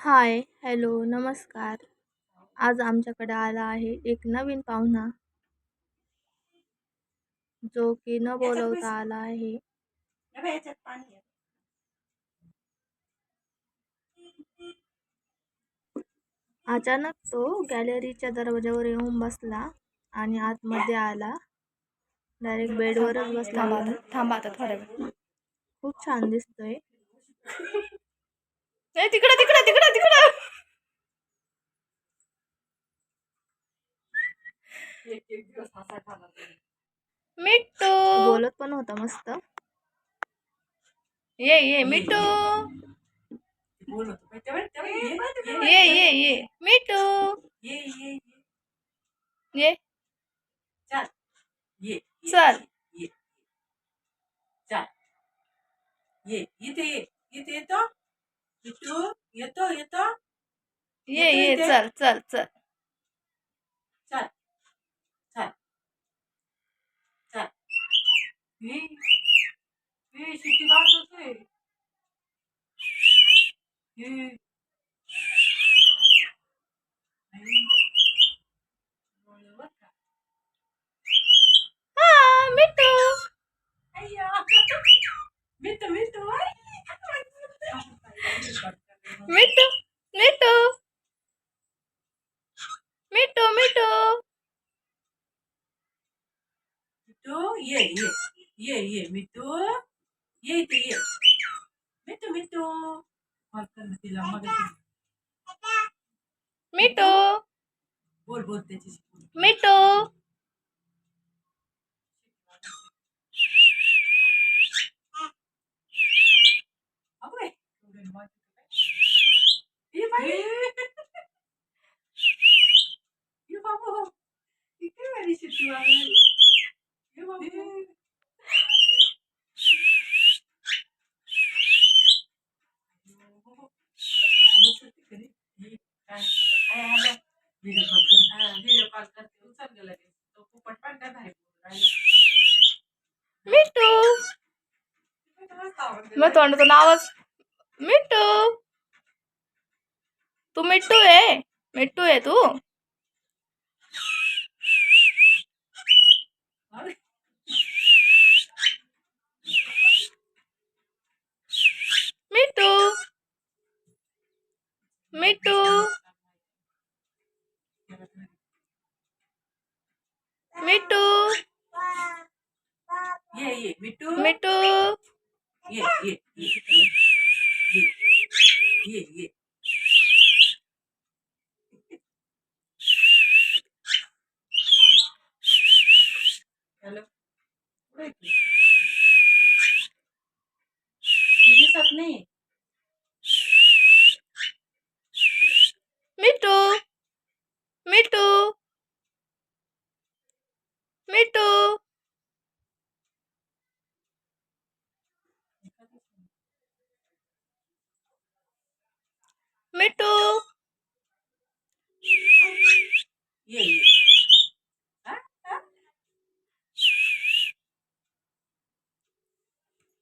हाय, hello, नमस्कार. आज आमच्याकडे आला आहे एक नवीन पाहुणा, जो की न बोलवता आला आहे. अचानक तो गॅलरीच्या दरवाजावर येऊन बसला आणि आतमध्ये आला. डायरेक्ट बेडवरच बसला होता. थांबा आता थोड्या वेळ. खूप छान दिसतोय. तिकडं तिकडं तिकडं तिकडं. मिट्टू बोलत पण होता मस्त. ये मिट्टू. ये मिट्टू. ये चल. ये चल चल चल. मिट्टू. मिट्टू मिट्टू मिट्टू मिट्टू मिट्टू. ये मिट्टू. ये इथे ये. मिट्टू मिट्टू. मिट्टू. बोल त्याच्याशी. मिट्टू. मिट्टू. मग तोंडाचं नावच मिट्टू. तू मिट्टू आहे. मिट्टू आहे तू. मिट्टू मिट्टू मिट्टू. ये मिट्टू. मिट्टू. ये हॅलो. दिसत नाही. मिट्टू मिट्टू मिट्टू. मिट्टू. ये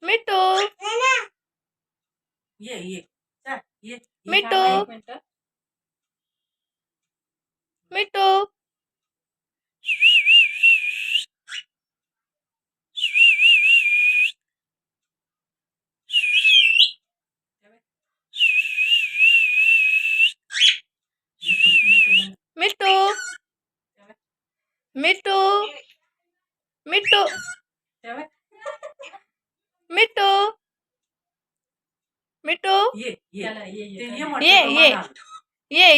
मिट्टू. मिट्टू मिट्टू. मिट्टू मिट्टू मिट्टू मिट्टू मिट्टू. ये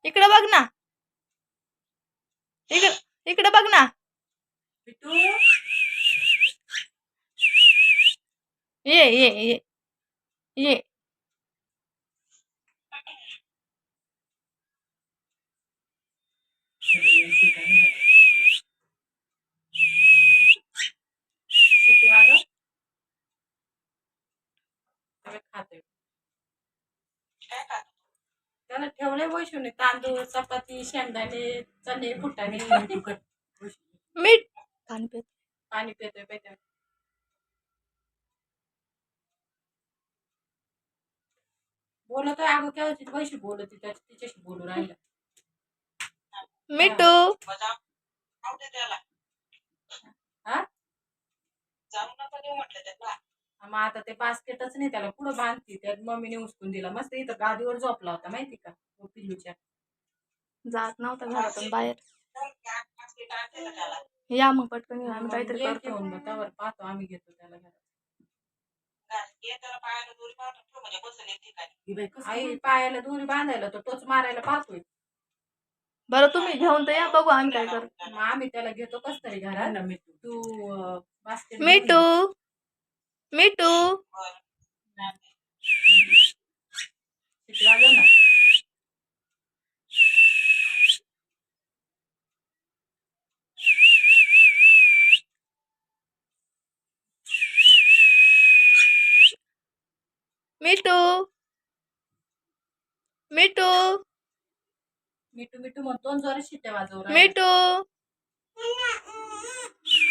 इकडे बघ ना. इकडे बघ ना. ये त्याला ठेवले वैशूने तांदूळ चपाती शेंगदाणे चणे फुटाणे मीठ पाणी पितोय पाहिजे. बोलतोय अगं केव्हाची पैसे बोलत तिच्याशी बोलू राहिला. मिठू हा मग आता ते बास्केटच नाही त्याला पुढं बांधती त्यात मम्मीने उचलून दिला मस्त इथं गादीवर झोपला होता माहिती का पिल्लूच्या. जात नव्हता घरातून बाहेर. या मग पटकन या, आम्ही काहीतरी ये करतो. घेऊन मग त्यावर पाहतो आम्ही घेतो त्याला घरात. आई पायाला दोरी बांधायला तर तोच मारायला पाहतोय. बरं तुम्ही घेऊन तर या, बघू आम्ही काय करतो. मग आम्ही त्याला घेतो कस तरी घरात. तू बास्केट मिठू मिठू शिकला ना. मिठू मिठू मिठू मिठू मग 2 जोरात शिट्ट्या वाजवू राहिला. मिठू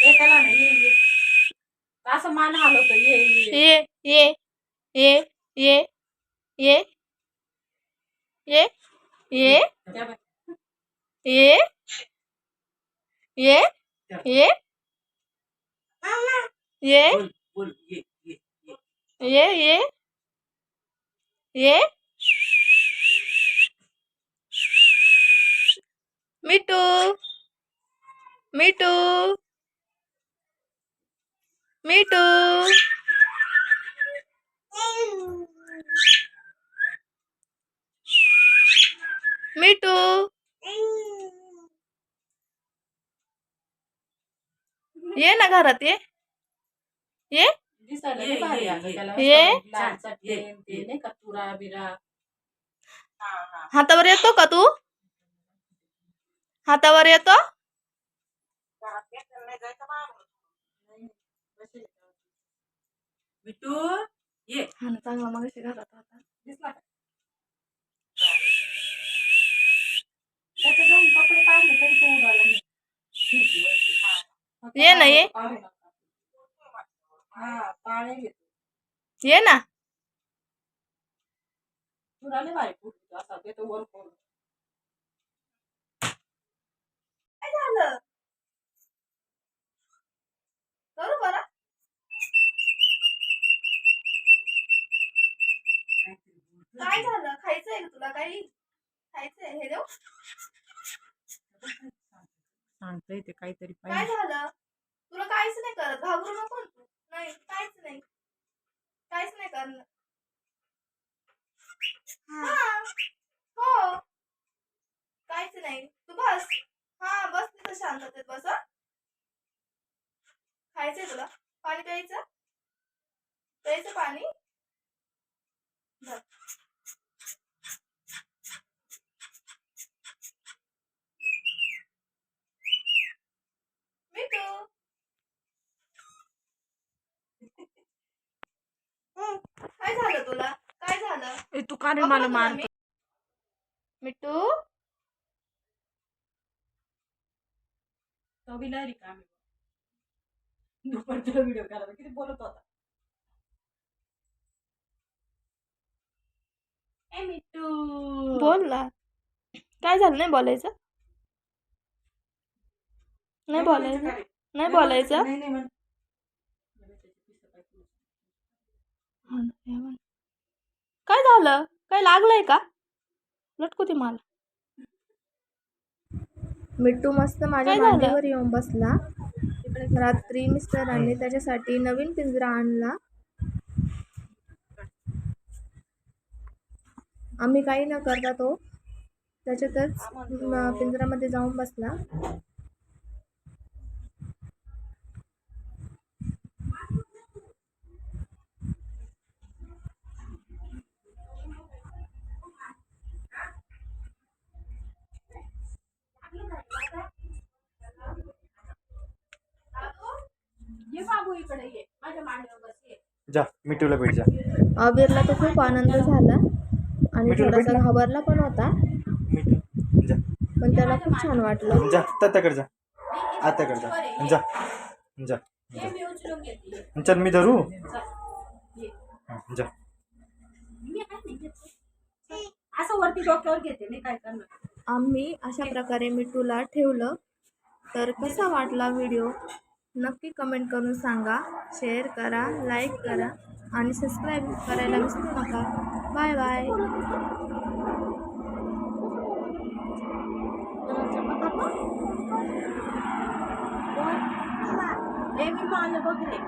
ये त्याला ना ये असं मान हलवतो ये ये ये ये ये ये ये ये त्या बाई. ये ये ये ये बोल ये ये ये मिठू मिठू मिठू मिठू ये ना घरात ये दिसायला लय भारी आहे त्याला ये. लाल चटणी ते नाही का तुरा बिरा. हातावर येतो का तू? हातावर येतो? मिठू ये हा ना, चांगला मगाशी घरात होता. दिसला का त्याचे जाऊन कपडे काढले तरी तो उडाला नाही. ये ना ये हा पाळे घेतो ये ना. तुला नाही भारी फुटतो असा देतो वर करून. काय झालं? करू बरं. काय झालं? खायचंय का तुला काही? खायचंय हे देऊ? सांगतोय ते काहीतरी काय पाहिजे. झालं? तुला काहीच नाही करत, घाबरू नको ना तू. नाही काहीच नाही, काहीच नाही करणार. हा हो काहीच नाही, तू बस. हा बस तिथं शांततेत बस. खायचंय तुला? पाणी प्यायचं? प्यायचं पाणी? धर. मिठू काय झालं तुला? काय झालं? तू का रे बघू मला तुला मारतो? मी. मिठू तो बिलारी का दुपारचा व्हिडिओ करायला किती बोलत होता. ए मिठू बोल ना. काय झालं? नाही बोलायचं? नाही बोलायचं? नाही बोलायचं? नाही नाही म्हण. हा ना, हे म्हण. काय झालं? काय लागलंय का? लटकू दे मला. मिट्टू मस्त माझ्या मांडीवर येऊन बसला. रात्री मिस्टरांनी त्याच्यासाठी नवीन पिंजरा आणला. आम्ही काही न करता तो त्याच्यातच पिंजऱ्यामध्ये जाऊन बसला. ये बाबू इकडे ये माझ्या मांडीवर बस ये. जा मिठूला भेट जा. आबिरला तर खूप आनंद झाला आणि थोडासा घाबरला पण होता, मिठू जा पण त्याला खूप छान वाटलं. जा तात्याकडे जा. आत्याकडे जा. जा जा ये मी उचलून घेते. चल मी धरू. ये जा मी आहे नाही घेते. वरती डोक्यावर घेते मी काय करणार. आम्ही अशा प्रकारे मिठूला ठेवलं. तर कसा वाटला व्हिडिओ नक्की कमेंट करून सांगा. शेअर करा, लाईक करा आणि सबस्क्राईब करायला विसरू नका. Bye bye. मी मान बघले.